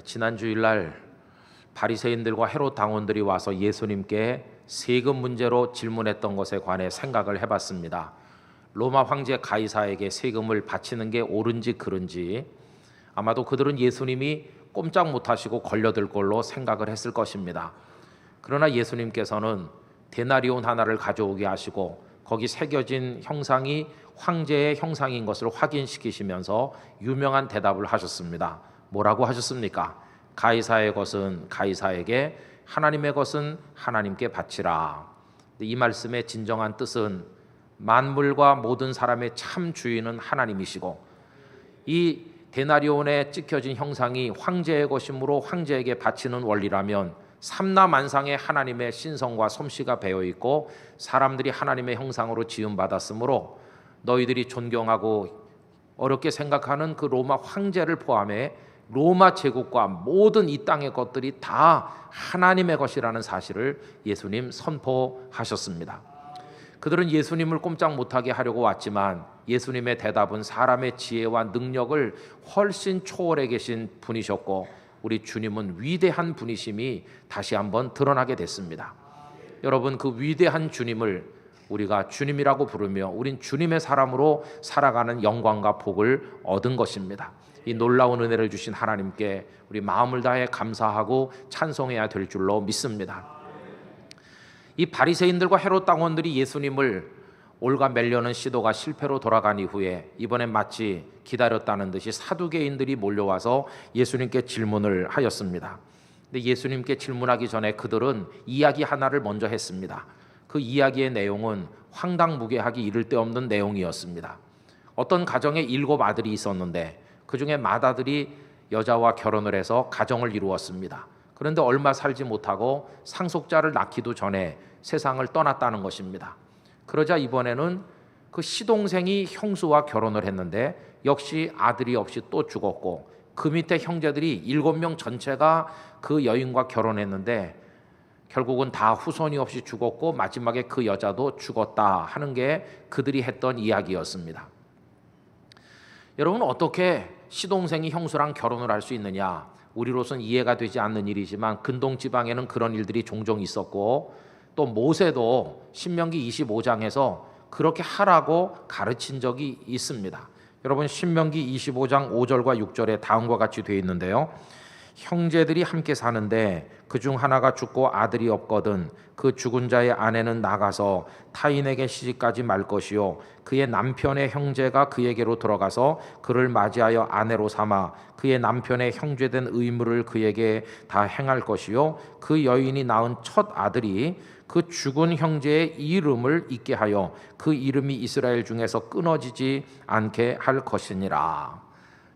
지난 주일날 바리새인들과 헤롯 당원들이 와서 예수님께 세금 문제로 질문했던 것에 관해 생각을 해봤습니다. 로마 황제 가이사에게 세금을 바치는 게 옳은지 그른지 아마도 그들은 예수님이 꼼짝 못하시고 걸려들 걸로 생각을 했을 것입니다. 그러나 예수님께서는 데나리온 하나를 가져오게 하시고 거기 새겨진 형상이 황제의 형상인 것을 확인시키시면서 유명한 대답을 하셨습니다. 뭐라고 하셨습니까? 가이사의 것은 가이사에게, 하나님의 것은 하나님께 바치라. 이 말씀의 진정한 뜻은 만물과 모든 사람의 참 주인은 하나님이시고 이 데나리온에 찍혀진 형상이 황제의 것이므로 황제에게 바치는 원리라면 삼라만상에 하나님의 신성과 솜씨가 배어 있고 사람들이 하나님의 형상으로 지음받았으므로 너희들이 존경하고 어렵게 생각하는 그 로마 황제를 포함해 로마 제국과 모든 이 땅의 것들이 다 하나님의 것이라는 사실을 예수님 선포하셨습니다. 그들은 예수님을 꼼짝 못하게 하려고 왔지만 예수님의 대답은 사람의 지혜와 능력을 훨씬 초월해 계신 분이셨고 우리 주님은 위대한 분이심이 다시 한번 드러나게 됐습니다. 여러분, 그 위대한 주님을 우리가 주님이라고 부르며 우린 주님의 사람으로 살아가는 영광과 복을 얻은 것입니다. 이 놀라운 은혜를 주신 하나님께 우리 마음을 다해 감사하고 찬송해야 될 줄로 믿습니다. 이 바리새인들과 헤롯 당원들이 예수님을 올가매려는 시도가 실패로 돌아간 이후에 이번엔 마치 기다렸다는 듯이 사두개인들이 몰려와서 예수님께 질문을 하였습니다. 근데 예수님께 질문하기 전에 그들은 이야기 하나를 먼저 했습니다. 그 이야기의 내용은 황당무계하기 이를 데 없는 내용이었습니다. 어떤 가정에 7 아들이 있었는데 그 중에 맏아들이 여자와 결혼을 해서 가정을 이루었습니다. 그런데 얼마 살지 못하고 상속자를 낳기도 전에 세상을 떠났다는 것입니다. 그러자 이번에는 그 시동생이 형수와 결혼을 했는데 역시 아들이 없이 또 죽었고 그 밑에 형제들이 7명 전체가 그 여인과 결혼했는데 결국은 다 후손이 없이 죽었고 마지막에 그 여자도 죽었다 하는 게 그들이 했던 이야기였습니다. 여러분, 어떻게 시동생이 형수랑 결혼을 할 수 있느냐? 우리로서는 이해가 되지 않는 일이지만 근동 지방에는 그런 일들이 종종 있었고 또 모세도 신명기 25장에서 그렇게 하라고 가르친 적이 있습니다. 여러분, 신명기 25장 5절과 6절에 다음과 같이 되어 있는데요. 형제들이 함께 사는데 그중 하나가 죽고 아들이 없거든 그 죽은 자의 아내는 나가서 타인에게 시집가지 말 것이요 그의 남편의 형제가 그에게로 들어가서 그를 맞이하여 아내로 삼아 그의 남편의 형제된 의무를 그에게 다 행할 것이요 그 여인이 낳은 첫 아들이 그 죽은 형제의 이름을 잊게 하여 그 이름이 이스라엘 중에서 끊어지지 않게 할 것이니라.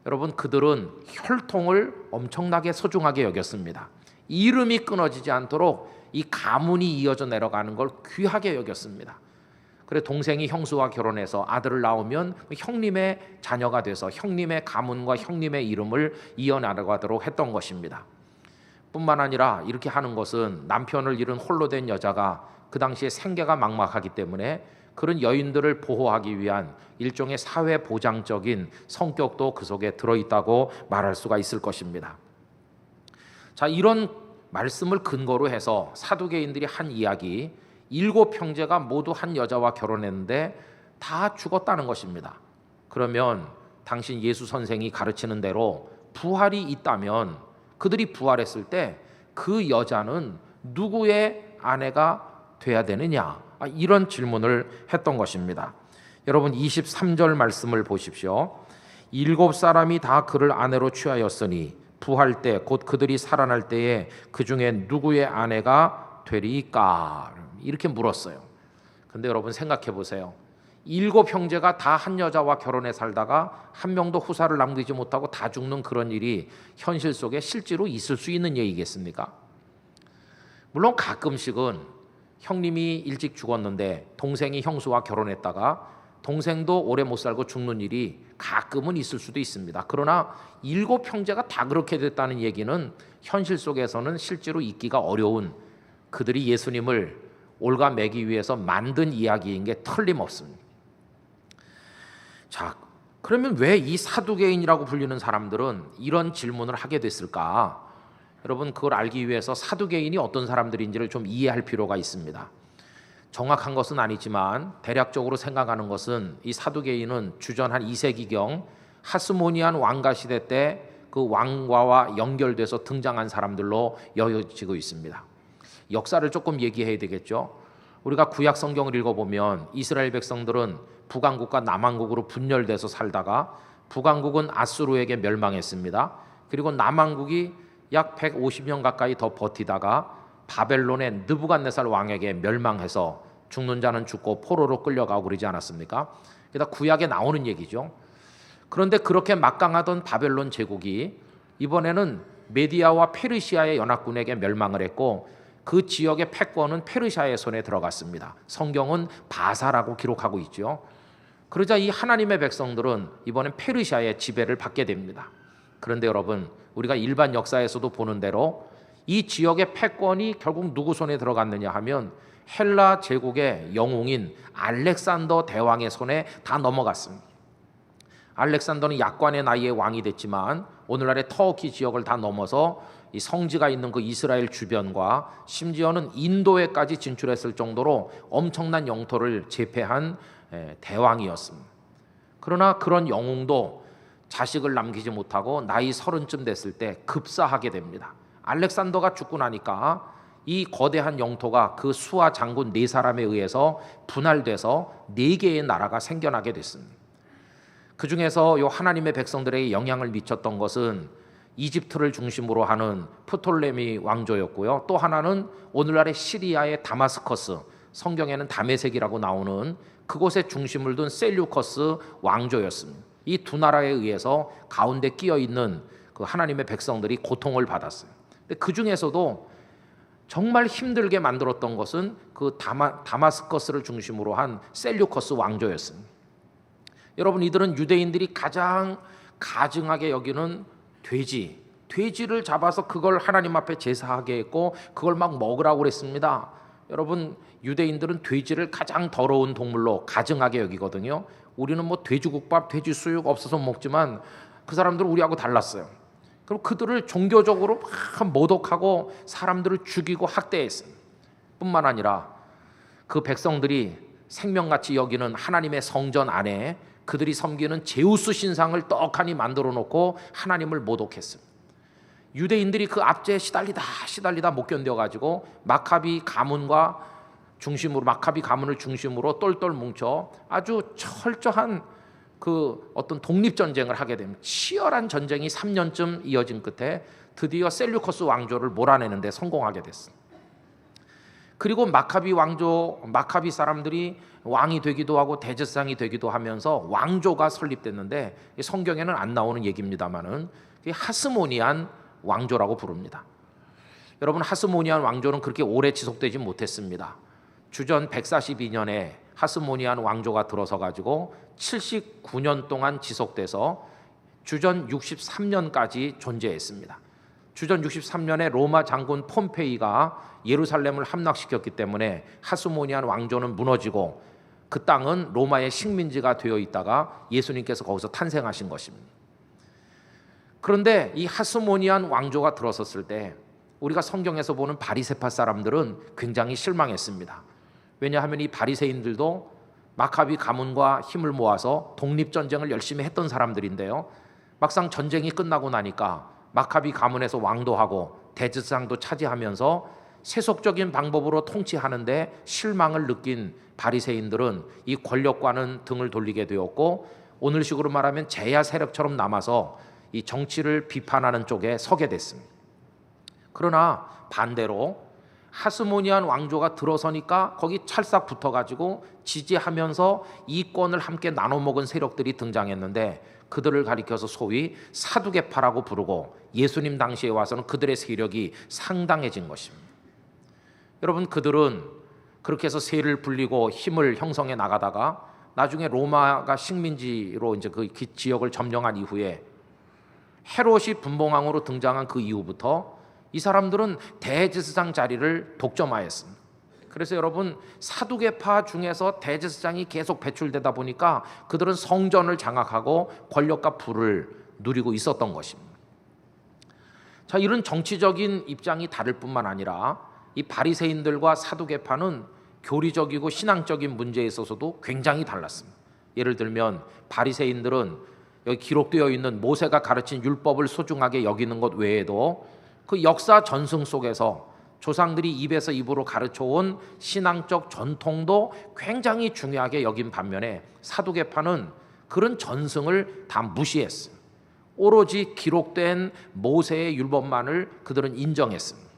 여러분, 그들은 혈통을 엄청나게 소중하게 여겼습니다. 이름이 끊어지지 않도록 이 가문이 이어져 내려가는 걸 귀하게 여겼습니다. 그래 동생이 형수와 결혼해서 아들을 낳으면 형님의 자녀가 돼서 형님의 가문과 형님의 이름을 이어나가도록 했던 것입니다. 뿐만 아니라 이렇게 하는 것은 남편을 잃은 홀로 된 여자가 그 당시에 생계가 막막하기 때문에 그런 여인들을 보호하기 위한 일종의 사회보장적인 성격도 그 속에 들어있다고 말할 수가 있을 것입니다. 자, 이런 말씀을 근거로 해서 사두개인들이 한 이야기, 7 형제가 모두 한 여자와 결혼했는데 다 죽었다는 것입니다. 그러면 당신 예수 선생이 가르치는 대로 부활이 있다면 그들이 부활했을 때 그 여자는 누구의 아내가 돼야 되느냐? 이런 질문을 했던 것입니다. 여러분, 23절 말씀을 보십시오. 7 사람이 다 그를 아내로 취하였으니 부활 때 곧 그들이 살아날 때에 그 중에 누구의 아내가 되리까? 이렇게 물었어요. 근데 여러분 생각해 보세요. 7 형제가 다 한 여자와 결혼해 살다가 한 명도 후사를 남기지 못하고 다 죽는 그런 일이 현실 속에 실제로 있을 수 있는 얘기겠습니까? 물론 가끔씩은 형님이 일찍 죽었는데 동생이 형수와 결혼했다가 동생도 오래 못 살고 죽는 일이 가끔은 있을 수도 있습니다. 그러나 7 형제가 다 그렇게 됐다는 얘기는 현실 속에서는 실제로 있기가 어려운, 그들이 예수님을 올가매기 위해서 만든 이야기인 게 틀림없습니다. 자, 그러면 왜 이 사두개인이라고 불리는 사람들은 이런 질문을 하게 됐을까? 여러분, 그걸 알기 위해서 사두개인이 어떤 사람들인지를 좀 이해할 필요가 있습니다. 정확한 것은 아니지만 대략적으로 생각하는 것은 이 사두개인은 주전 한 2세기경 하스모니안 왕가 시대 때 그 왕과와 연결돼서 등장한 사람들로 여겨지고 있습니다. 역사를 조금 얘기해야 되겠죠. 우리가 구약 성경을 읽어보면 이스라엘 백성들은 북왕국과 남왕국으로 분열돼서 살다가 북왕국은 아수르에게 멸망했습니다. 그리고 남왕국이 약 150년 가까이 더 버티다가 바벨론의 느부갓네살 왕에게 멸망해서 죽는 자는 죽고 포로로 끌려가고 그러지 않았습니까? 그러다 구약에 나오는 얘기죠. 그런데 그렇게 막강하던 바벨론 제국이 이번에는 메디아와 페르시아의 연합군에게 멸망을 했고 그 지역의 패권은 페르시아의 손에 들어갔습니다. 성경은 바사라고 기록하고 있죠. 그러자 이 하나님의 백성들은 이번엔 페르시아의 지배를 받게 됩니다. 그런데 여러분, 우리가 일반 역사에서도 보는 대로 이 지역의 패권이 결국 누구 손에 들어갔느냐 하면 헬라 제국의 영웅인 알렉산더 대왕의 손에 다 넘어갔습니다. 알렉산더는 약관의 나이에 왕이 됐지만 오늘날의 터키 지역을 다 넘어서 이 성지가 있는 그 이스라엘 주변과 심지어는 인도에까지 진출했을 정도로 엄청난 영토를 제패한 대왕이었습니다. 그러나 그런 영웅도 자식을 남기지 못하고 나이 30쯤 됐을 때 급사하게 됩니다. 알렉산더가 죽고 나니까 이 거대한 영토가 그 수하 장군 4사람에 의해서 분할돼서 4개의 나라가 생겨나게 됐습니다. 그 중에서 요 하나님의 백성들에게 영향을 미쳤던 것은 이집트를 중심으로 하는 프톨레미 왕조였고요. 또 하나는 오늘날의 시리아의 다마스커스, 성경에는 다메섹이라고 나오는 그곳에 중심을 둔 셀류커스 왕조였습니다. 이 두 나라에 의해서 가운데 끼어 있는 그 하나님의 백성들이 고통을 받았어요. 근데 그 중에서도 정말 힘들게 만들었던 것은 그 다마스커스를 중심으로 한 셀류커스 왕조였습니다. 여러분, 이들은 유대인들이 가장 가증하게 여기는 돼지를 잡아서 그걸 하나님 앞에 제사하게 했고 그걸 막 먹으라고 그랬습니다. 여러분, 유대인들은 돼지를 가장 더러운 동물로 가증하게 여기거든요. 우리는 뭐 돼지국밥, 돼지수육 없어서 먹지만 그 사람들은 우리하고 달랐어요. 그럼 그들을 종교적으로 막 모독하고 사람들을 죽이고 학대했어요. 뿐만 아니라 그 백성들이 생명같이 여기는 하나님의 성전 안에 그들이 섬기는 제우스 신상을 떡하니 만들어 놓고 하나님을 모독했습니다. 유대인들이 그 압제에 시달리다 못 견뎌가지고 마카비 가문을 중심으로 똘똘 뭉쳐 아주 철저한 그 어떤 독립전쟁을 하게 됩니다. 치열한 전쟁이 3년쯤 이어진 끝에 드디어 셀류커스 왕조를 몰아내는 데 성공하게 됐습니다. 그리고 마카비 사람들이 왕이 되기도 하고 대제사장이 되기도 하면서 왕조가 설립됐는데 성경에는 안 나오는 얘기입니다만은 하스모니안 왕조라고 부릅니다. 여러분, 하스모니안 왕조는 그렇게 오래 지속되지 못했습니다. 주전 142년에 하스모니안 왕조가 들어서 가지고 79년 동안 지속돼서 주전 63년까지 존재했습니다. 주전 63년에 로마 장군 폼페이가 예루살렘을 함락시켰기 때문에 하스모니안 왕조는 무너지고 그 땅은 로마의 식민지가 되어 있다가 예수님께서 거기서 탄생하신 것입니다. 그런데 이 하스모니안 왕조가 들어섰을 때 우리가 성경에서 보는 바리새파 사람들은 굉장히 실망했습니다. 왜냐하면 이 바리새인들도 마카비 가문과 힘을 모아서 독립전쟁을 열심히 했던 사람들인데요, 막상 전쟁이 끝나고 나니까 마카비 가문에서 왕도 하고 대제사장도 차지하면서 세속적인 방법으로 통치하는데 실망을 느낀 바리새인들은 이 권력과는 등을 돌리게 되었고 오늘식으로 말하면 제야 세력처럼 남아서 이 정치를 비판하는 쪽에 서게 됐습니다. 그러나 반대로 하스모니안 왕조가 들어서니까 거기 찰싹 붙어가지고 지지하면서 이권을 함께 나눠 먹은 세력들이 등장했는데 그들을 가리켜서 소위 사두개파라고 부르고 예수님 당시에 와서는 그들의 세력이 상당해진 것입니다. 여러분, 그들은 그렇게 해서 세를 불리고 힘을 형성해 나가다가 나중에 로마가 식민지로 이제 그 지역을 점령한 이후에 헤롯이 분봉왕으로 등장한 그 이후부터 이 사람들은 대제사장 자리를 독점하였습니다. 그래서 여러분 사두개파 중에서 대제사장이 계속 배출되다 보니까 그들은 성전을 장악하고 권력과 부를 누리고 있었던 것입니다. 자, 이런 정치적인 입장이 다를 뿐만 아니라 이 바리새인들과 사두개파는 교리적이고 신앙적인 문제에 있어서도 굉장히 달랐습니다. 예를 들면 바리새인들은 여기 기록되어 있는 모세가 가르친 율법을 소중하게 여기는 것 외에도 그 역사 전승 속에서 조상들이 입에서 입으로 가르쳐온 신앙적 전통도 굉장히 중요하게 여긴 반면에 사두개파는 그런 전승을 다 무시했어요. 오로지 기록된 모세의 율법만을 그들은 인정했습니다.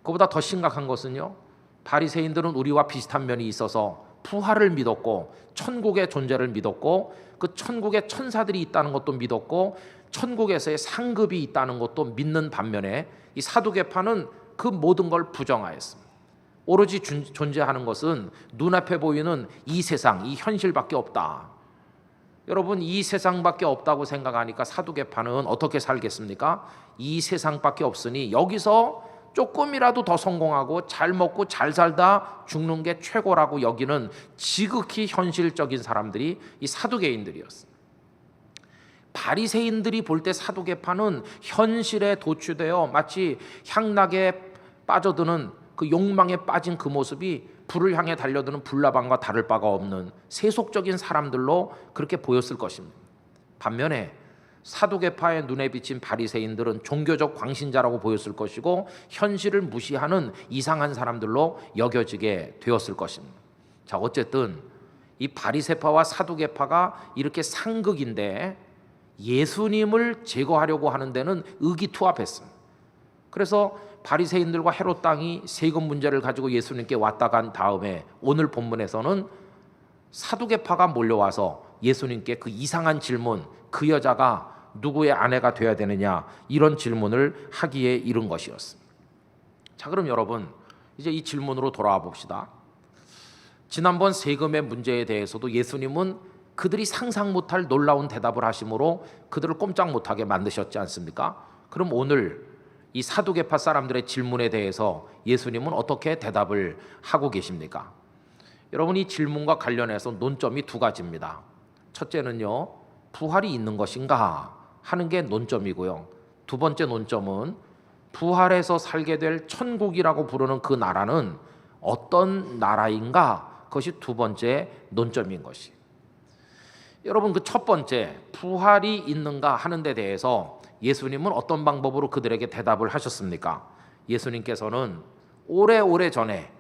그보다 더 심각한 것은요, 바리새인들은 우리와 비슷한 면이 있어서 부활을 믿었고 천국의 존재를 믿었고 그 천국에 천사들이 있다는 것도 믿었고 천국에서의 상급이 있다는 것도 믿는 반면에 이 사두개파는 그 모든 걸 부정하였습니다. 오로지 존재하는 것은 눈앞에 보이는 이 세상, 이 현실밖에 없다. 여러분, 이 세상밖에 없다고 생각하니까 사두개파는 어떻게 살겠습니까? 이 세상밖에 없으니 여기서 조금이라도 더 성공하고 잘 먹고 잘 살다 죽는 게 최고라고 여기는 지극히 현실적인 사람들이 이 사두개인들이었습니다. 바리새인들이 볼 때 사두개파는 현실에 도취되어 마치 향락에 빠져드는 그 욕망에 빠진 그 모습이 불을 향해 달려드는 불나방과 다를 바가 없는 세속적인 사람들로 그렇게 보였을 것입니다. 반면에 사두개파의 눈에 비친 바리새인들은 종교적 광신자라고 보였을 것이고 현실을 무시하는 이상한 사람들로 여겨지게 되었을 것입니다. 자, 어쨌든 이 바리새파와 사두개파가 이렇게 상극인데 예수님을 제거하려고 하는 데는 의기투합했습니다. 그래서 바리새인들과 헤롯 당이 세금 문제를 가지고 예수님께 왔다 간 다음에 오늘 본문에서는 사두개파가 몰려와서 예수님께 그 이상한 질문, 그 여자가 누구의 아내가 되어야 되느냐, 이런 질문을 하기에 이른 것이었습니다. 자, 그럼 여러분 이제 이 질문으로 돌아와 봅시다. 지난번 세금의 문제에 대해서도 예수님은 그들이 상상 못할 놀라운 대답을 하심으로 그들을 꼼짝 못하게 만드셨지 않습니까? 그럼 오늘 이 사두개파 사람들의 질문에 대해서 예수님은 어떻게 대답을 하고 계십니까? 여러분, 이 질문과 관련해서 논점이 두 가지입니다. 첫째는요, 부활이 있는 것인가 하는 게 논점이고요. 두 번째 논점은 부활해서 살게 될 천국이라고 부르는 그 나라는 어떤 나라인가, 그것이 두 번째 논점인 것이. 여러분, 그 첫 번째 부활이 있는가 하는 데 대해서 예수님은 어떤 방법으로 그들에게 대답을 하셨습니까? 예수님께서는 오래오래 전에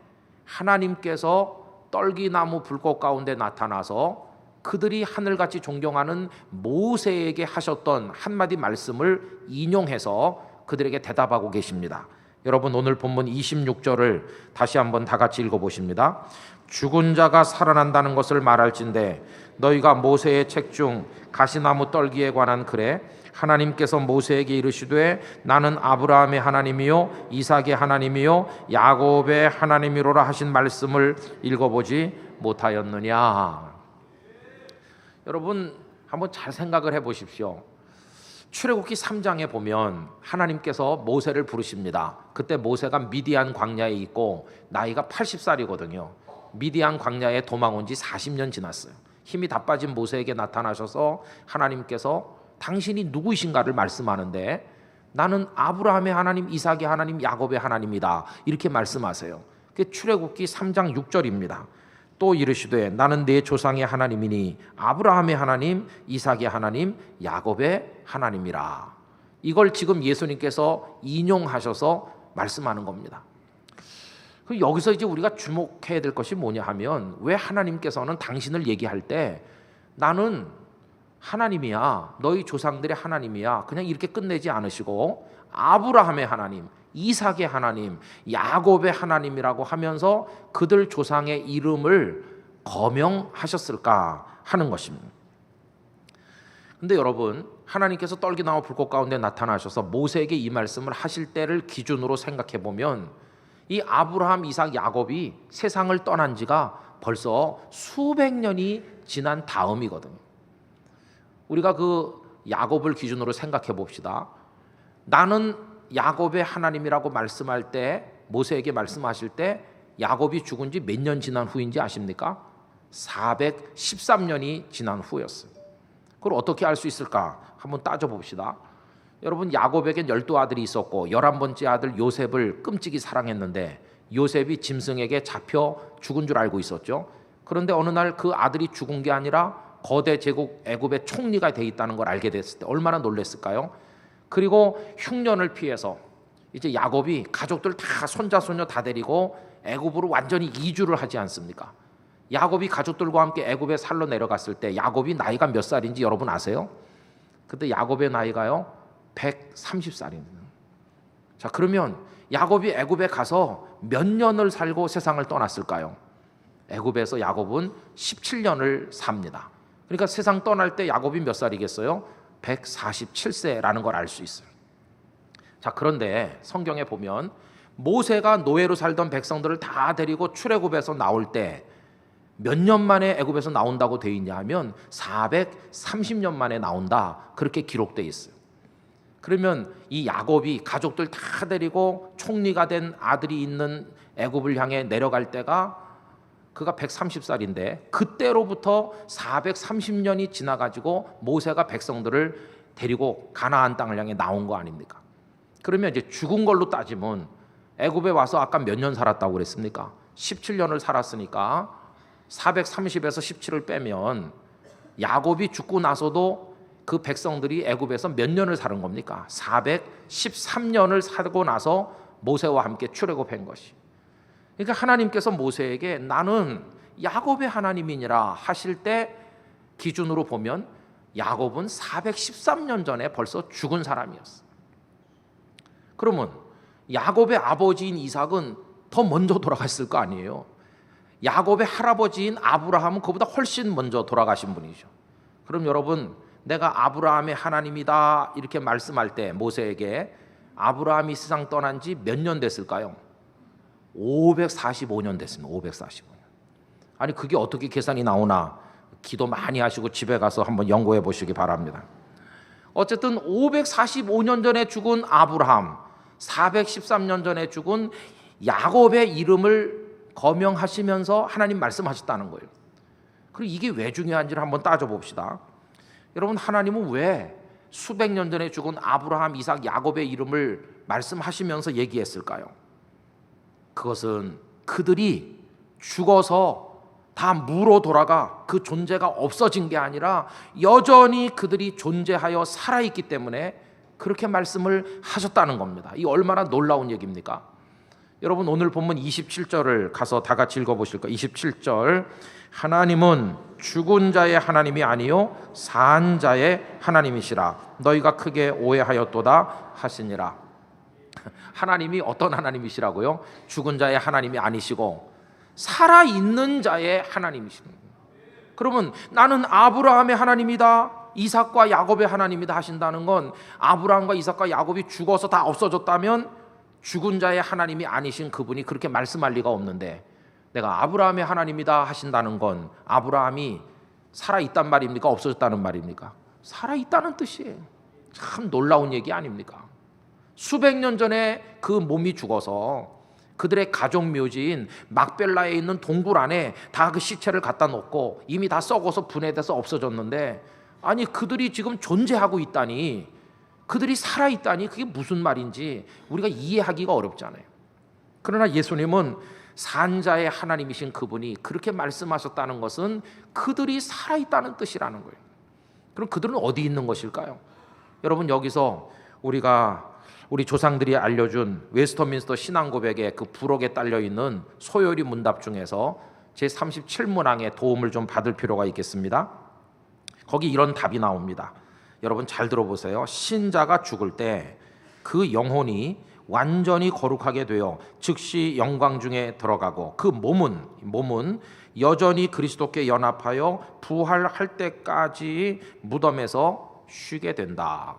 하나님께서 떨기나무 불꽃 가운데 나타나서 그들이 하늘같이 존경하는 모세에게 하셨던 한마디 말씀을 인용해서 그들에게 대답하고 계십니다. 여러분, 오늘 본문 26절을 다시 한번 다 같이 읽어보십니다. 죽은 자가 살아난다는 것을 말할진대 너희가 모세의 책 중 가시나무 떨기에 관한 글에 하나님께서 모세에게 이르시되 나는 아브라함의 하나님이요 이삭의 하나님이요 야곱의 하나님이로라 하신 말씀을 읽어보지 못하였느냐. 여러분, 한번 잘 생각을 해보십시오. 출애굽기 3장에 보면 하나님께서 모세를 부르십니다. 그때 모세가 미디안 광야에 있고 나이가 80살이거든요. 미디안 광야에 도망온 지 40년 지났어요. 힘이 다 빠진 모세에게 나타나셔서 하나님께서 당신이 누구이신가를 말씀하는데 나는 아브라함의 하나님, 이삭의 하나님, 야곱의 하나님이다, 이렇게 말씀하세요. 그게 출애굽기 3장 6절입니다. 또 이르시되 나는 내 조상의 하나님이니 아브라함의 하나님, 이삭의 하나님, 야곱의 하나님이라. 이걸 지금 예수님께서 인용하셔서 말씀하는 겁니다. 여기서 이제 우리가 주목해야 될 것이 뭐냐 하면, 왜 하나님께서는 당신을 얘기할 때 나는 하나님이야, 너희 조상들의 하나님이야, 그냥 이렇게 끝내지 않으시고 아브라함의 하나님, 이삭의 하나님, 야곱의 하나님이라고 하면서 그들 조상의 이름을 거명하셨을까 하는 것입니다. 근데 여러분, 하나님께서 떨기나무 불꽃 가운데 나타나셔서 모세에게 이 말씀을 하실 때를 기준으로 생각해 보면 이 아브라함, 이삭, 야곱이 세상을 떠난 지가 벌써 수백 년이 지난 다음이거든요. 우리가 그 야곱을 기준으로 생각해 봅시다. 나는 야곱의 하나님이라고 말씀할 때, 모세에게 말씀하실 때 야곱이 죽은 지 몇 년 지난 후인지 아십니까? 413년이 지난 후였어요. 그걸 어떻게 알 수 있을까? 한번 따져봅시다. 여러분, 야곱에겐 12아들이 있었고 11번째 아들 요셉을 끔찍이 사랑했는데 요셉이 짐승에게 잡혀 죽은 줄 알고 있었죠. 그런데 어느 날 그 아들이 죽은 게 아니라 거대 제국 애굽의 총리가 돼 있다는 걸 알게 됐을 때 얼마나 놀랐을까요? 그리고 흉년을 피해서 이제 야곱이 가족들 다 손자 손녀 다 데리고 애굽으로 완전히 이주를 하지 않습니까? 야곱이 가족들과 함께 애굽에 살러 내려갔을 때 야곱이 나이가 몇 살인지 여러분 아세요? 그때 야곱의 나이가요 130살입니다. 자, 그러면 야곱이 애굽에 가서 몇 년을 살고 세상을 떠났을까요? 애굽에서 야곱은 17년을 삽니다. 그러니까 세상 떠날 때 야곱이 몇 살이겠어요? 147세라는 걸 알 수 있어요. 자, 그런데 성경에 보면 모세가 노예로 살던 백성들을 다 데리고 출애굽에서 나올 때 몇 년 만에 애굽에서 나온다고 되어 있냐 하면 430년 만에 나온다, 그렇게 기록되어 있어요. 그러면 이 야곱이 가족들 다 데리고 총리가 된 아들이 있는 애굽을 향해 내려갈 때가 그가 130살인데 그때로부터 430년이 지나가지고 모세가 백성들을 데리고 가나안 땅을 향해 나온 거 아닙니까? 그러면 이제 죽은 걸로 따지면 애굽에 와서 아까 몇 년 살았다고 그랬습니까? 17년을 살았으니까 430에서 17을 빼면 야곱이 죽고 나서도 그 백성들이 애굽에서 몇 년을 사는 겁니까? 413년을 살고 나서 모세와 함께 출애굽한 것이. 그러니까 하나님께서 모세에게 나는 야곱의 하나님이니라 하실 때 기준으로 보면 야곱은 413년 전에 벌써 죽은 사람이었어. 그러면 야곱의 아버지인 이삭은 더 먼저 돌아갔을 거 아니에요. 야곱의 할아버지인 아브라함은 그보다 훨씬 먼저 돌아가신 분이죠. 그럼 여러분, 내가 아브라함의 하나님이다 이렇게 말씀할 때 모세에게 아브라함이 세상 떠난 지 몇 년 됐을까요? 545년 됐습니다. 545년. 아니, 그게 어떻게 계산이 나오나 기도 많이 하시고 집에 가서 한번 연구해 보시기 바랍니다. 어쨌든 545년 전에 죽은 아브라함, 413년 전에 죽은 야곱의 이름을 거명하시면서 하나님 말씀하셨다는 거예요. 그리고 이게 왜 중요한지를 한번 따져봅시다. 여러분, 하나님은 왜 수백 년 전에 죽은 아브라함, 이삭, 야곱의 이름을 말씀하시면서 얘기했을까요? 그것은 그들이 죽어서 다 무로 돌아가 그 존재가 없어진 게 아니라 여전히 그들이 존재하여 살아있기 때문에 그렇게 말씀을 하셨다는 겁니다. 이 얼마나 놀라운 얘기입니까? 여러분, 오늘 본문 27절을 가서 다 같이 읽어보실 거예요. 27절, 하나님은 죽은 자의 하나님이 아니요 산 자의 하나님이시라 너희가 크게 오해하였도다 하시니라. 하나님이 어떤 하나님이시라고요? 죽은 자의 하나님이 아니시고 살아있는 자의 하나님이십니다. 그러면 나는 아브라함의 하나님이다, 이삭과 야곱의 하나님이다 하신다는 건 아브라함과 이삭과 야곱이 죽어서 다 없어졌다면 죽은 자의 하나님이 아니신 그분이 그렇게 말씀할 리가 없는데, 내가 아브라함의 하나님이다 하신다는 건 아브라함이 살아있단 말입니까? 없어졌다는 말입니까? 살아있다는 뜻이에요. 참 놀라운 얘기 아닙니까? 수백 년 전에 그 몸이 죽어서 그들의 가족 묘지인 막벨라에 있는 동굴 안에 다 그 시체를 갖다 놓고 이미 다 썩어서 분해돼서 없어졌는데, 아니 그들이 지금 존재하고 있다니, 그들이 살아있다니, 그게 무슨 말인지 우리가 이해하기가 어렵잖아요. 그러나 예수님은 산자의 하나님이신 그분이 그렇게 말씀하셨다는 것은 그들이 살아있다는 뜻이라는 거예요. 그럼 그들은 어디 있는 것일까요? 여러분, 여기서 우리 조상들이 알려준 웨스터민스터 신앙고백의 그 부록에 딸려있는 소요리 문답 중에서 제37문항의 도움을 좀 받을 필요가 있겠습니다. 거기 이런 답이 나옵니다. 여러분 잘 들어보세요. 신자가 죽을 때 그 영혼이 완전히 거룩하게 되어 즉시 영광 중에 들어가고 그 몸은 여전히 그리스도께 연합하여 부활할 때까지 무덤에서 쉬게 된다.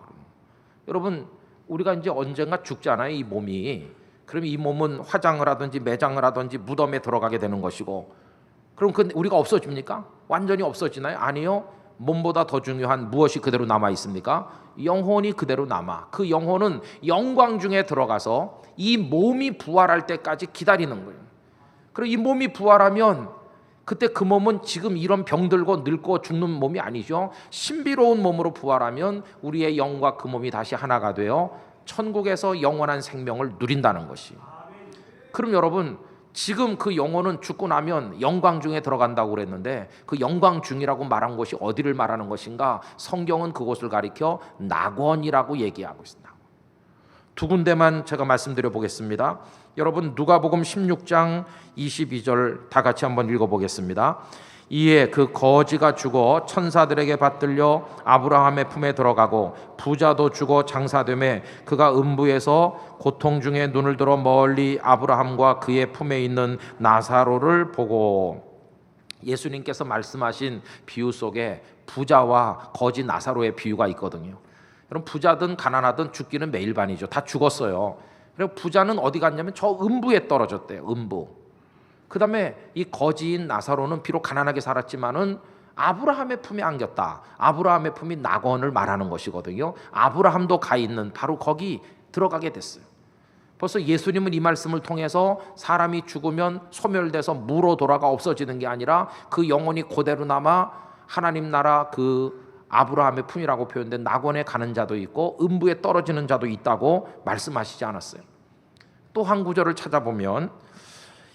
여러분, 우리가 이제 언젠가 죽잖아요, 이 몸이. 그럼 이 몸은 화장을 하든지 매장을 하든지 무덤에 들어가게 되는 것이고, 그럼 우리가 없어집니까? 완전히 없어지나요? 아니요. 몸보다 더 중요한 무엇이 그대로 남아 있습니까? 영혼이 그대로 남아. 그 영혼은 영광 중에 들어가서 이 몸이 부활할 때까지 기다리는 거예요. 그리고 이 몸이 부활하면 그때 그 몸은 지금 이런 병들고 늙고 죽는 몸이 아니죠. 신비로운 몸으로 부활하면 우리의 영과 그 몸이 다시 하나가 되어 천국에서 영원한 생명을 누린다는 것이. 그럼 여러분, 지금 그 영혼은 죽고 나면 영광 중에 들어간다고 그랬는데 그 영광 중이라고 말한 것이 어디를 말하는 것인가? 성경은 그곳을 가리켜 낙원이라고 얘기하고 있습니다. 두 군데만 제가 말씀드려 보겠습니다. 여러분, 누가복음 16장 22절 다 같이 한번 읽어보겠습니다. 이에 그 거지가 죽어 천사들에게 받들려 아브라함의 품에 들어가고 부자도 죽어 장사되매 그가 음부에서 고통 중에 눈을 들어 멀리 아브라함과 그의 품에 있는 나사로를 보고. 예수님께서 말씀하신 비유 속에 부자와 거지 나사로의 비유가 있거든요. 여러분, 부자든 가난하든 죽기는 매일반이죠. 다 죽었어요. 그리고 부자는 어디 갔냐면 저 음부에 떨어졌대요. 음부. 그 다음에 이 거지인 나사로는 비록 가난하게 살았지만은 아브라함의 품에 안겼다. 아브라함의 품이 낙원을 말하는 것이거든요. 아브라함도 가 있는 바로 거기 들어가게 됐어요. 벌써 예수님은 이 말씀을 통해서 사람이 죽으면 소멸돼서 무로 돌아가 없어지는 게 아니라 그 영혼이 그대로 남아 하나님 나라 그 아브라함의 품이라고 표현된 낙원에 가는 자도 있고 음부에 떨어지는 자도 있다고 말씀하시지 않았어요. 또 한 구절을 찾아보면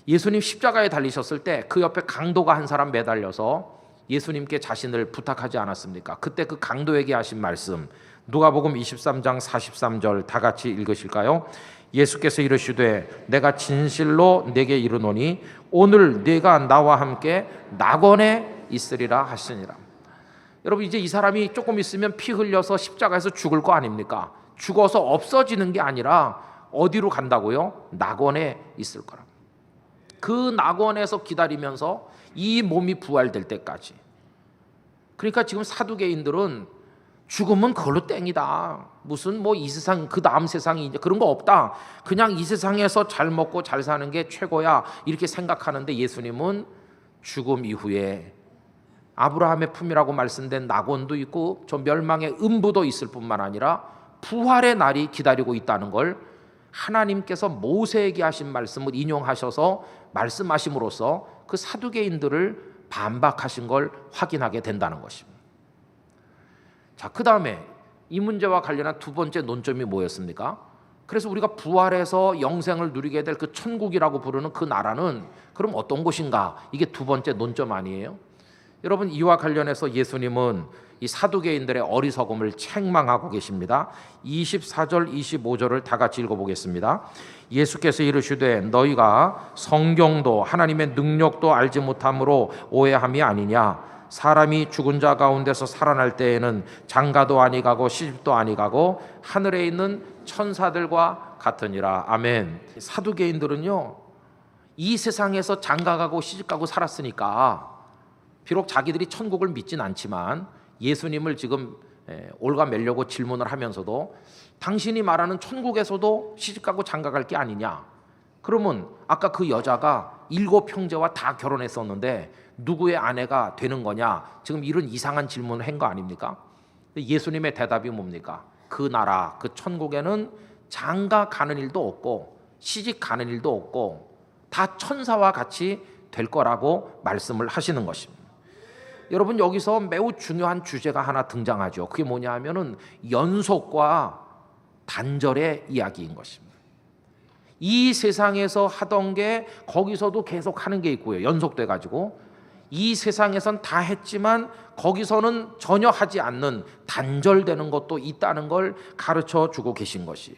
예수님 십자가에 달리셨을 때 그 옆에 강도가 한 사람 매달려서 예수님께 자신을 부탁하지 않았습니까? 그때 그 강도에게 하신 말씀, 누가복음 23장 43절 다 같이 읽으실까요? 예수께서 이르시되 내가 진실로 네게 이르노니 오늘 네가 나와 함께 낙원에 있으리라 하시니라. 여러분, 이제 이 사람이 조금 있으면 피 흘려서 십자가에서 죽을 거 아닙니까? 죽어서 없어지는 게 아니라 어디로 간다고요? 낙원에 있을 거라. 그 낙원에서 기다리면서 이 몸이 부활될 때까지. 그러니까 지금 사두개인들은 죽으면 그걸로 땡이다. 무슨 뭐 이 세상 그 다음 세상이 이제 그런 거 없다. 그냥 이 세상에서 잘 먹고 잘 사는 게 최고야. 이렇게 생각하는데 예수님은 죽음 이후에 아브라함의 품이라고 말씀된 낙원도 있고 저 멸망의 음부도 있을 뿐만 아니라 부활의 날이 기다리고 있다는 걸 하나님께서 모세에게 하신 말씀을 인용하셔서 말씀하심으로써 그 사두개인들을 반박하신 걸 확인하게 된다는 것입니다. 자, 그 다음에 이 문제와 관련한 두 번째 논점이 뭐였습니까? 그래서 우리가 부활해서 영생을 누리게 될 그 천국이라고 부르는 그 나라는 그럼 어떤 곳인가? 이게 두 번째 논점 아니에요? 여러분, 이와 관련해서 예수님은 이 사두개인들의 어리석음을 책망하고 계십니다. 24절 25절을 다 같이 읽어보겠습니다. 예수께서 이르시되 너희가 성경도 하나님의 능력도 알지 못함으로 오해함이 아니냐. 사람이 죽은 자 가운데서 살아날 때에는 장가도 아니 가고 시집도 아니 가고 하늘에 있는 천사들과 같으니라. 아멘. 사두개인들은요, 이 세상에서 장가가고 시집가고 살았으니까 비록 자기들이 천국을 믿진 않지만 예수님을 지금 올가매려고 질문을 하면서도 당신이 말하는 천국에서도 시집가고 장가갈 게 아니냐. 그러면 아까 그 여자가 7 형제와 다 결혼했었는데 누구의 아내가 되는 거냐. 지금 이런 이상한 질문을 한 거 아닙니까? 예수님의 대답이 뭡니까? 그 나라, 그 천국에는 장가 가는 일도 없고 시집 가는 일도 없고 다 천사와 같이 될 거라고 말씀을 하시는 것입니다. 여러분, 여기서 매우 중요한 주제가 하나 등장하죠. 그게 뭐냐 하면은 연속과 단절의 이야기인 것입니다. 이 세상에서 하던 게 거기서도 계속 하는 게 있고요. 연속돼 가지고 이 세상에선 다 했지만 거기서는 전혀 하지 않는 단절되는 것도 있다는 걸 가르쳐 주고 계신 것이.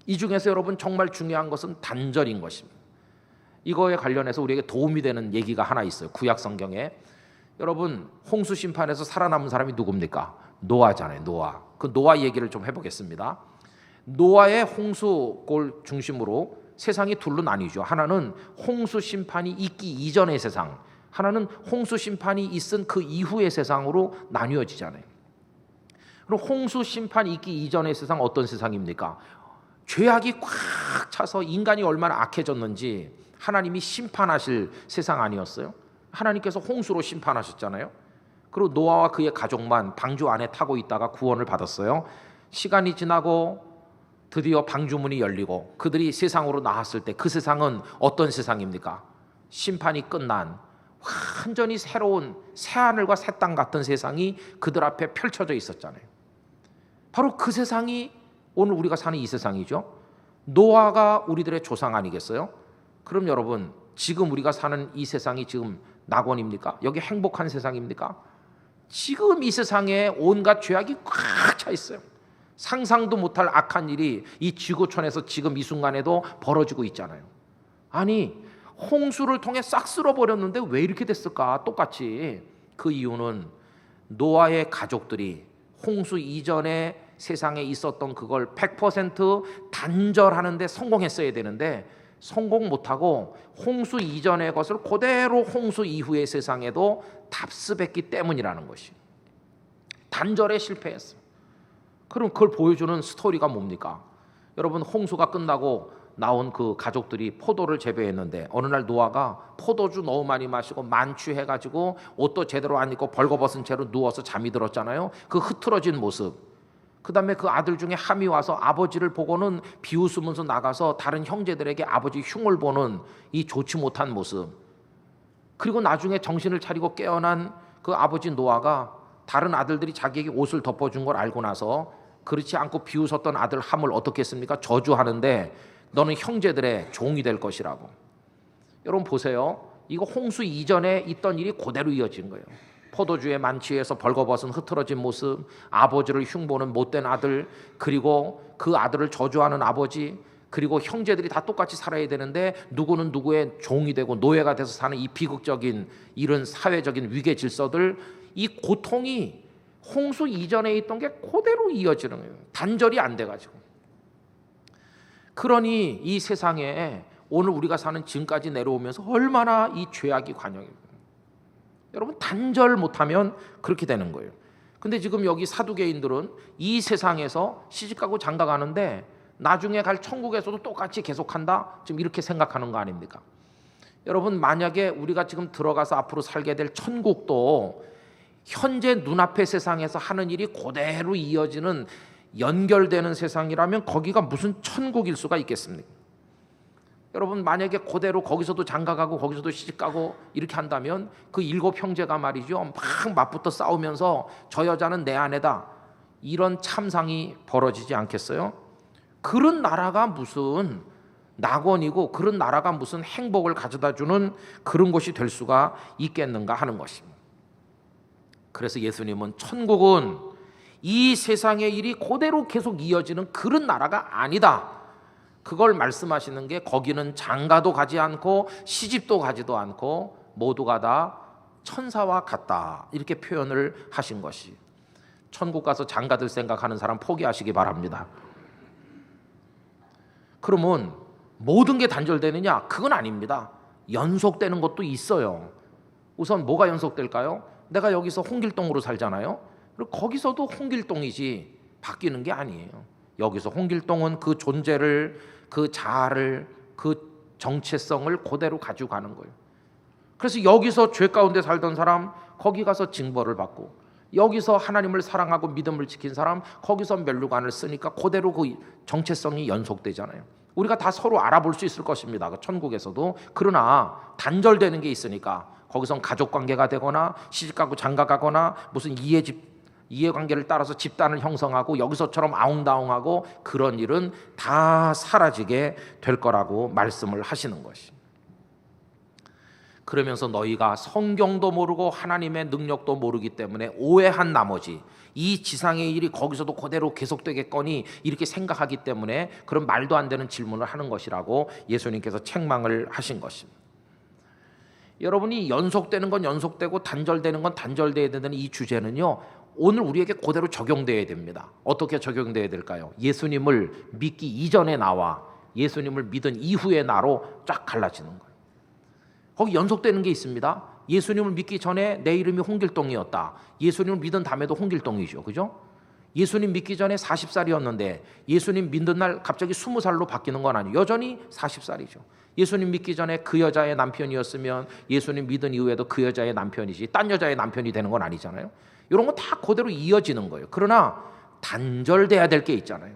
이 중에서 여러분 정말 중요한 것은 단절인 것입니다. 이거에 관련해서 우리에게 도움이 되는 얘기가 하나 있어요. 구약 성경에. 여러분, 홍수 심판에서 살아남은 사람이 누굽니까? 노아잖아요. 노아. 그 노아 얘기를 좀 해보겠습니다. 노아의 홍수골 중심으로 세상이 둘로 나뉘죠. 하나는 홍수 심판이 있기 이전의 세상, 하나는 홍수 심판이 있은 그 이후의 세상으로 나뉘어지잖아요. 그럼 홍수 심판이 있기 이전의 세상 어떤 세상입니까? 죄악이 꽉 차서 인간이 얼마나 악해졌는지 하나님이 심판하실 세상 아니었어요? 하나님께서 홍수로 심판하셨잖아요. 그리고 노아와 그의 가족만 방주 안에 타고 있다가 구원을 받았어요. 시간이 지나고 드디어 방주문이 열리고 그들이 세상으로 나왔을 때 그 세상은 어떤 세상입니까? 심판이 끝난 완전히 새로운 새하늘과 새 땅 같은 세상이 그들 앞에 펼쳐져 있었잖아요. 바로 그 세상이 오늘 우리가 사는 이 세상이죠. 노아가 우리들의 조상 아니겠어요? 그럼 여러분, 지금 우리가 사는 이 세상이 지금 낙원입니까? 여기 행복한 세상입니까? 지금 이 세상에 온갖 죄악이 꽉 차 있어요. 상상도 못할 악한 일이 이 지구촌에서 지금 이 순간에도 벌어지고 있잖아요. 아니, 홍수를 통해 싹 쓸어버렸는데 왜 이렇게 됐을까? 똑같이 그 이유는 노아의 가족들이 홍수 이전에 세상에 있었던 그걸 100% 단절하는 데 성공했어야 되는데 성공 못하고 홍수 이전의 것을 그대로 홍수 이후의 세상에도 답습했기 때문이라는 것이, 단절에 실패했어. 그럼 그걸 보여주는 스토리가 뭡니까? 여러분, 홍수가 끝나고 나온 그 가족들이 포도를 재배했는데 어느 날 노아가 포도주 너무 많이 마시고 만취해가지고 옷도 제대로 안 입고 벌거벗은 채로 누워서 잠이 들었잖아요. 그 흐트러진 모습, 그 다음에 그 아들 중에 함이 와서 아버지를 보고는 비웃으면서 나가서 다른 형제들에게 아버지 흉을 보는 이 좋지 못한 모습, 그리고 나중에 정신을 차리고 깨어난 그 아버지 노아가 다른 아들들이 자기에게 옷을 덮어준 걸 알고 나서 그렇지 않고 비웃었던 아들 함을 어떻게 했습니까? 저주하는데 너는 형제들의 종이 될 것이라고. 여러분 보세요. 이거 홍수 이전에 있던 일이 그대로 이어진 거예요. 포도주에 만취해서 벌거벗은 흐트러진 모습, 아버지를 흉보는 못된 아들, 그리고 그 아들을 저주하는 아버지, 그리고 형제들이 다 똑같이 살아야 되는데 누구는 누구의 종이 되고 노예가 돼서 사는 이 비극적인 이런 사회적인 위계 질서들, 이 고통이 홍수 이전에 있던 게 그대로 이어지는 거예요. 단절이 안 돼가지고. 그러니 이 세상에 오늘 우리가 사는 지금까지 내려오면서 얼마나 이 죄악이 관영입니다. 여러분, 단절 못하면 그렇게 되는 거예요. 근데 지금 여기 사두개인들은 이 세상에서 시집가고 장가가는데 나중에 갈 천국에서도 똑같이 계속한다, 지금 이렇게 생각하는 거 아닙니까? 여러분, 만약에 우리가 지금 들어가서 앞으로 살게 될 천국도 현재 눈앞의 세상에서 하는 일이 그대로 이어지는 연결되는 세상이라면 거기가 무슨 천국일 수가 있겠습니까? 여러분, 만약에 그대로 거기서도 장가가고 거기서도 시집가고 이렇게 한다면 그 7 형제가 말이죠, 막 맞붙어 싸우면서 저 여자는 내 아내다, 이런 참상이 벌어지지 않겠어요? 그런 나라가 무슨 낙원이고 그런 나라가 무슨 행복을 가져다주는 그런 곳이 될 수가 있겠는가 하는 것입니다. 그래서 예수님은 천국은 이 세상의 일이 그대로 계속 이어지는 그런 나라가 아니다, 그걸 말씀하시는 게 거기는 장가도 가지 않고 시집도 가지도 않고 모두가 다 천사와 같다, 이렇게 표현을 하신 것이. 천국 가서 장가들 생각하는 사람 포기하시기 바랍니다. 그러면 모든 게 단절되느냐? 그건 아닙니다. 연속되는 것도 있어요. 우선 뭐가 연속될까요? 내가 여기서 홍길동으로 살잖아요. 그리고 거기서도 홍길동이지 바뀌는 게 아니에요. 여기서 홍길동은 그 존재를, 그 자아를, 그 정체성을 그대로 가지고 가는 거예요. 그래서 여기서 죄 가운데 살던 사람 거기 가서 징벌을 받고, 여기서 하나님을 사랑하고 믿음을 지킨 사람 거기서 면류관을 쓰니까 그대로 그 정체성이 연속되잖아요. 우리가 다 서로 알아볼 수 있을 것입니다, 그 천국에서도. 그러나 단절되는 게 있으니까 거기선 가족관계가 되거나 시집가고 장가가거나 무슨 이해관계를 따라서 집단을 형성하고 여기서처럼 아웅다웅하고 그런 일은 다 사라지게 될 거라고 말씀을 하시는 것이. 그러면서 너희가 성경도 모르고 하나님의 능력도 모르기 때문에 오해한 나머지 이 지상의 일이 거기서도 그대로 계속되겠거니 이렇게 생각하기 때문에 그런 말도 안 되는 질문을 하는 것이라고 예수님께서 책망을 하신 것입니다. 여러분이 연속되는 건 연속되고 단절되는 건 단절돼야 되는 이 주제는요, 오늘 우리에게 그대로 적용돼야 됩니다. 어떻게 적용돼야 될까요? 예수님을 믿기 이전의 나와 예수님을 믿은 이후의 나로 쫙 갈라지는 거예요. 거기 연속되는 게 있습니다. 예수님을 믿기 전에 내 이름이 홍길동이었다. 예수님을 믿은 다음에도 홍길동이죠, 그죠? 예수님 믿기 전에 40살이었는데 예수님 믿는 날 갑자기 20살로 바뀌는 건 아니에요. 여전히 40살이죠. 예수님 믿기 전에 그 여자의 남편이었으면 예수님 믿은 이후에도 그 여자의 남편이지 딴 여자의 남편이 되는 건 아니잖아요. 이런 건 다 그대로 이어지는 거예요. 그러나 단절돼야 될 게 있잖아요.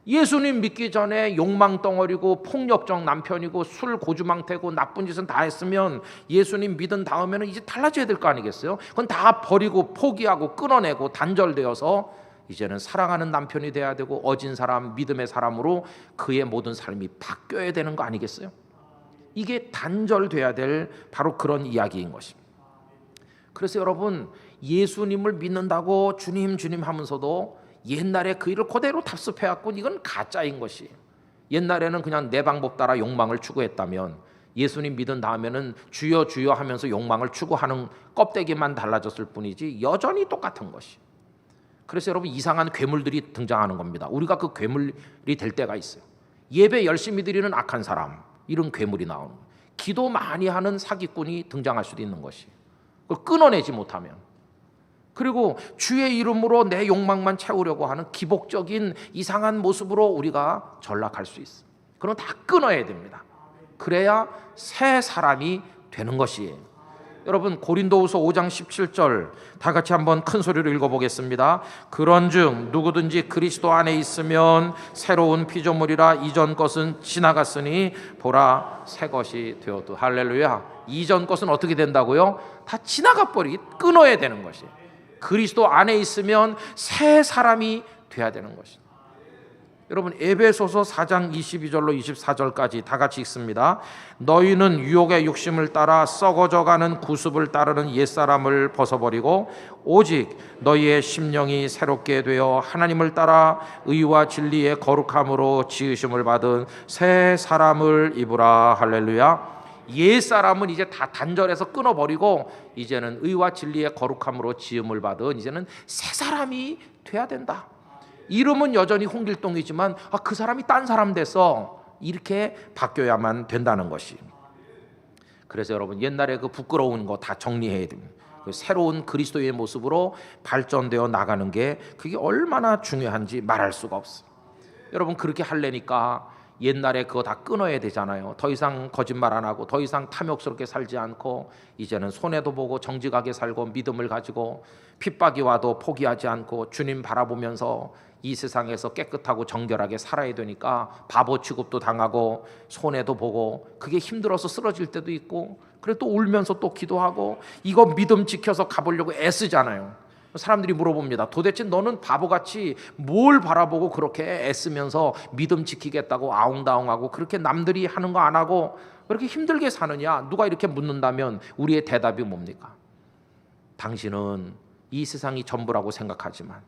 예수님 믿기 전에 욕망 덩어리고 폭력적 남편이고 술 고주망태고 나쁜 짓은 다 했으면 예수님 믿은 다음에는 이제 달라져야 될 거 아니겠어요? 그건 다 버리고 포기하고 끊어내고 단절되어서 이제는 사랑하는 남편이 돼야 되고 어진 사람, 믿음의 사람으로 그의 모든 삶이 바뀌어야 되는 거 아니겠어요? 이게 단절돼야 될 바로 그런 이야기인 것입니다. 그래서 여러분, 예수님을 믿는다고 주님 주님 하면서도 옛날에 그 일을 그대로 답습해왔고 이건 가짜인 것이, 옛날에는 그냥 내 방법 따라 욕망을 추구했다면 예수님 믿은 다음에는 주여 주여 하면서 욕망을 추구하는 껍데기만 달라졌을 뿐이지 여전히 똑같은 것이. 그래서 여러분, 이상한 괴물들이 등장하는 겁니다. 우리가 그 괴물이 될 때가 있어요. 예배 열심히 드리는 악한 사람, 이런 괴물이 나오는 거예요. 기도 많이 하는 사기꾼이 등장할 수도 있는 것이, 그걸 끊어내지 못하면. 그리고 주의 이름으로 내 욕망만 채우려고 하는 기복적인 이상한 모습으로 우리가 전락할 수 있어요. 그건 다 끊어야 됩니다. 그래야 새 사람이 되는 것이에요. 여러분, 고린도후서 5장 17절 다 같이 한번 큰 소리로 읽어보겠습니다. 그런즉 누구든지 그리스도 안에 있으면 새로운 피조물이라, 이전 것은 지나갔으니 보라 새 것이 되었다. 할렐루야. 이전 것은 어떻게 된다고요? 다 지나가 버리, 끊어야 되는 것이에요. 그리스도 안에 있으면 새 사람이 돼야 되는 것입니다. 여러분, 에베소서 4장 22절로 24절까지 다 같이 읽습니다. 너희는 유혹의 욕심을 따라 썩어져가는 구습을 따르는 옛사람을 벗어버리고 오직 너희의 심령이 새롭게 되어 하나님을 따라 의와 진리의 거룩함으로 지으심을 받은 새 사람을 입으라. 할렐루야. 옛사람은 이제 다 단절해서 끊어버리고 이제는 의와 진리의 거룩함으로 지음을 받은 이제는 새 사람이 돼야 된다. 이름은 여전히 홍길동이지만 그 사람이 딴 사람 돼서 이렇게 바뀌어야만 된다는 것이. 그래서 여러분, 옛날에 그 부끄러운 거 다 정리해야 됩니다. 그 새로운 그리스도의 모습으로 발전되어 나가는 게 그게 얼마나 중요한지 말할 수가 없어요. 여러분, 그렇게 하려니까 옛날에 그거 다 끊어야 되잖아요. 더 이상 거짓말 안 하고 더 이상 탐욕스럽게 살지 않고 이제는 손해도 보고 정직하게 살고 믿음을 가지고 핍박이 와도 포기하지 않고 주님 바라보면서 이 세상에서 깨끗하고 정결하게 살아야 되니까 바보 취급도 당하고 손해도 보고 그게 힘들어서 쓰러질 때도 있고, 그래 또 울면서 또 기도하고 이거 믿음 지켜서 가보려고 애쓰잖아요. 사람들이 물어봅니다. 도대체 너는 바보같이 뭘 바라보고 그렇게 애쓰면서 믿음 지키겠다고 아웅다웅하고 그렇게 남들이 하는 거 안 하고 왜 이렇게 힘들게 사느냐? 누가 이렇게 묻는다면 우리의 대답이 뭡니까? 당신은 이 세상이 전부라고 생각하지만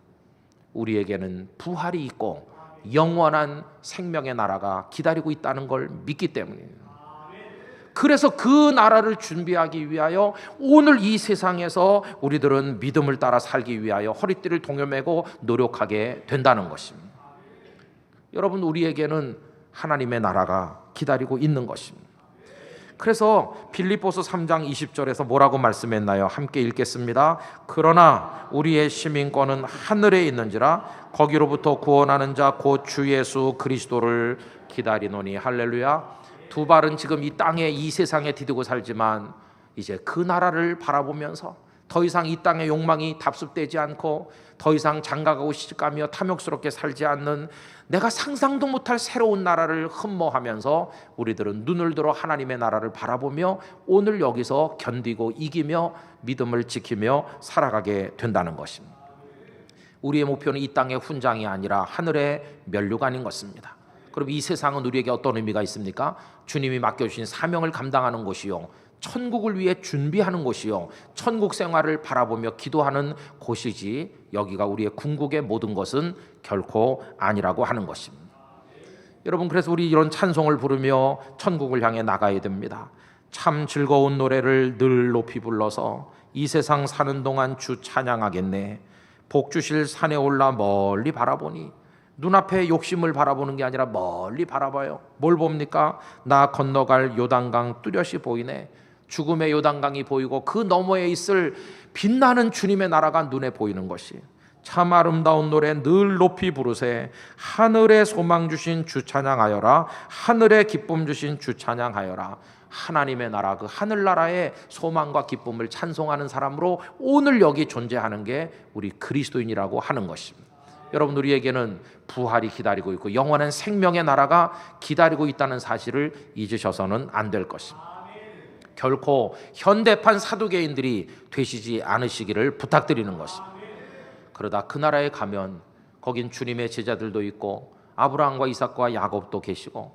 우리에게는 부활이 있고 영원한 생명의 나라가 기다리고 있다는 걸 믿기 때문입니다. 그래서 그 나라를 준비하기 위하여 오늘 이 세상에서 우리들은 믿음을 따라 살기 위하여 허리띠를 동여매고 노력하게 된다는 것입니다. 여러분, 우리에게는 하나님의 나라가 기다리고 있는 것입니다. 그래서 빌립보서 3장 20절에서 뭐라고 말씀했나요? 함께 읽겠습니다. 그러나 우리의 시민권은 하늘에 있는지라 거기로부터 구원하는 자 곧 주 예수 그리스도를 기다리노니. 할렐루야. 두 발은 지금 이 땅에 이 세상에 디디고 살지만 이제 그 나라를 바라보면서 더 이상 이 땅의 욕망이 답습되지 않고 더 이상 장가가고 시집가며 탐욕스럽게 살지 않는 내가 상상도 못할 새로운 나라를 흠모하면서 우리들은 눈을 들어 하나님의 나라를 바라보며 오늘 여기서 견디고 이기며 믿음을 지키며 살아가게 된다는 것입니다. 우리의 목표는 이 땅의 훈장이 아니라 하늘의 면류관인 것입니다. 그럼 이 세상은 우리에게 어떤 의미가 있습니까? 주님이 맡겨주신 사명을 감당하는 곳이요, 천국을 위해 준비하는 곳이요, 천국 생활을 바라보며 기도하는 곳이지 여기가 우리의 궁극의 모든 것은 결코 아니라고 하는 것입니다. 여러분, 그래서 우리 이런 찬송을 부르며 천국을 향해 나가야 됩니다. 참 즐거운 노래를 늘 높이 불러서 이 세상 사는 동안 주 찬양하겠네. 복 주실 산에 올라 멀리 바라보니 눈앞에 욕심을 바라보는 게 아니라 멀리 바라봐요. 뭘 봅니까? 나 건너갈 요단강 뚜렷이 보이네. 죽음의 요단강이 보이고 그 너머에 있을 빛나는 주님의 나라가 눈에 보이는 것이. 참 아름다운 노래 늘 높이 부르세. 하늘에 소망 주신 주 찬양하여라. 하늘에 기쁨 주신 주 찬양하여라. 하나님의 나라, 그 하늘나라의 소망과 기쁨을 찬송하는 사람으로 오늘 여기 존재하는 게 우리 그리스도인이라고 하는 것입니다. 여러분, 우리에게는 부활이 기다리고 있고 영원한 생명의 나라가 기다리고 있다는 사실을 잊으셔서는 안 될 것입니다. 결코 현대판 사두개인들이 되시지 않으시기를 부탁드리는 것입니다. 그러다 그 나라에 가면 거긴 주님의 제자들도 있고 아브라함과 이삭과 야곱도 계시고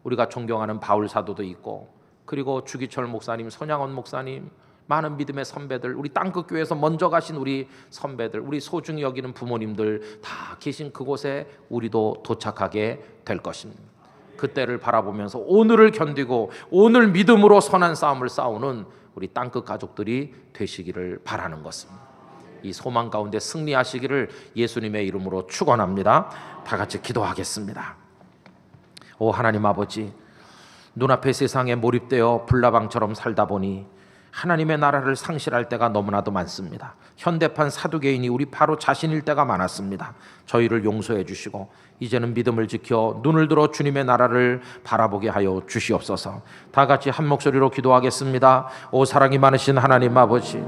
우리가 존경하는 바울 사도도 있고 그리고 주기철 목사님, 손양원 목사님, 많은 믿음의 선배들, 우리 땅끝 교회에서 먼저 가신 우리 선배들, 우리 소중히 여기는 부모님들 다 계신 그곳에 우리도 도착하게 될 것입니다. 그때를 바라보면서 오늘을 견디고 오늘 믿음으로 선한 싸움을 싸우는 우리 땅끝 가족들이 되시기를 바라는 것입니다. 이 소망 가운데 승리하시기를 예수님의 이름으로 축원합니다. 다 같이 기도하겠습니다. 오 하나님 아버지, 눈앞의 세상에 몰입되어 불나방처럼 살다 보니 하나님의 나라를 상실할 때가 너무나도 많습니다. 현대판 사두개인이 우리 바로 자신일 때가 많았습니다. 저희를 용서해 주시고 이제는 믿음을 지켜 눈을 들어 주님의 나라를 바라보게 하여 주시옵소서. 다 같이 한 목소리로 기도하겠습니다. 오 사랑이 많으신 하나님 아버지,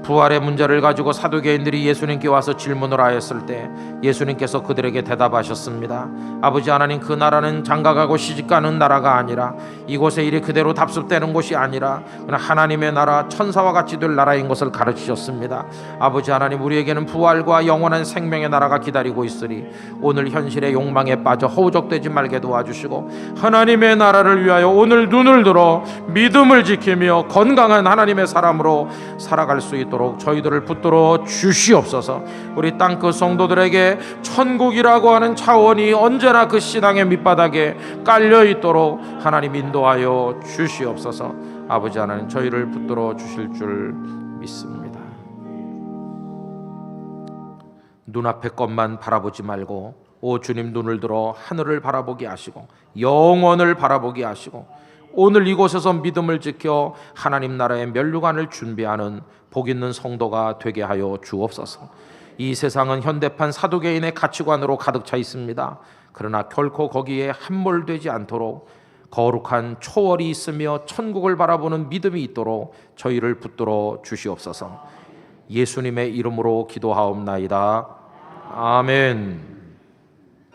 부활의 문제를 가지고 사두개인들이 예수님께 와서 질문을 하였을 때 예수님께서 그들에게 대답하셨습니다. 아버지 하나님, 그 나라는 장가가고 시집가는 나라가 아니라 이곳에 일이 그대로 답습되는 곳이 아니라 하나님의 나라, 천사와 같이 될 나라인 것을 가르치셨습니다. 아버지 하나님, 우리에게는 부활과 영원한 생명의 나라가 기다리고 있으니 오늘 현실의 욕망에 빠져 허우적대지 말게 도와주시고 하나님의 나라를 위하여 오늘 눈을 들어 믿음을 지키며 건강한 하나님의 사람으로 살아갈 수 있도록 저희들을 붙들어 주시옵소서. 우리 땅끝 성도들에게 천국이라고 하는 차원이 언제나 그 신앙의 밑바닥에 깔려 있도록 하나님 인도하여 주시옵소서. 아버지 하나님, 저희를 붙들어 주실 줄 믿습니다. 눈앞의 것만 바라보지 말고 오 주님, 눈을 들어 하늘을 바라보게 하시고 영원을 바라보게 하시고 오늘 이곳에서 믿음을 지켜 하나님 나라의 면류관을 준비하는 복 있는 성도가 되게 하여 주옵소서. 이 세상은 현대판 사두개인의 가치관으로 가득 차 있습니다. 그러나 결코 거기에 함몰되지 않도록 거룩한 초월이 있으며 천국을 바라보는 믿음이 있도록 저희를 붙들어 주시옵소서. 예수님의 이름으로 기도하옵나이다. 아멘.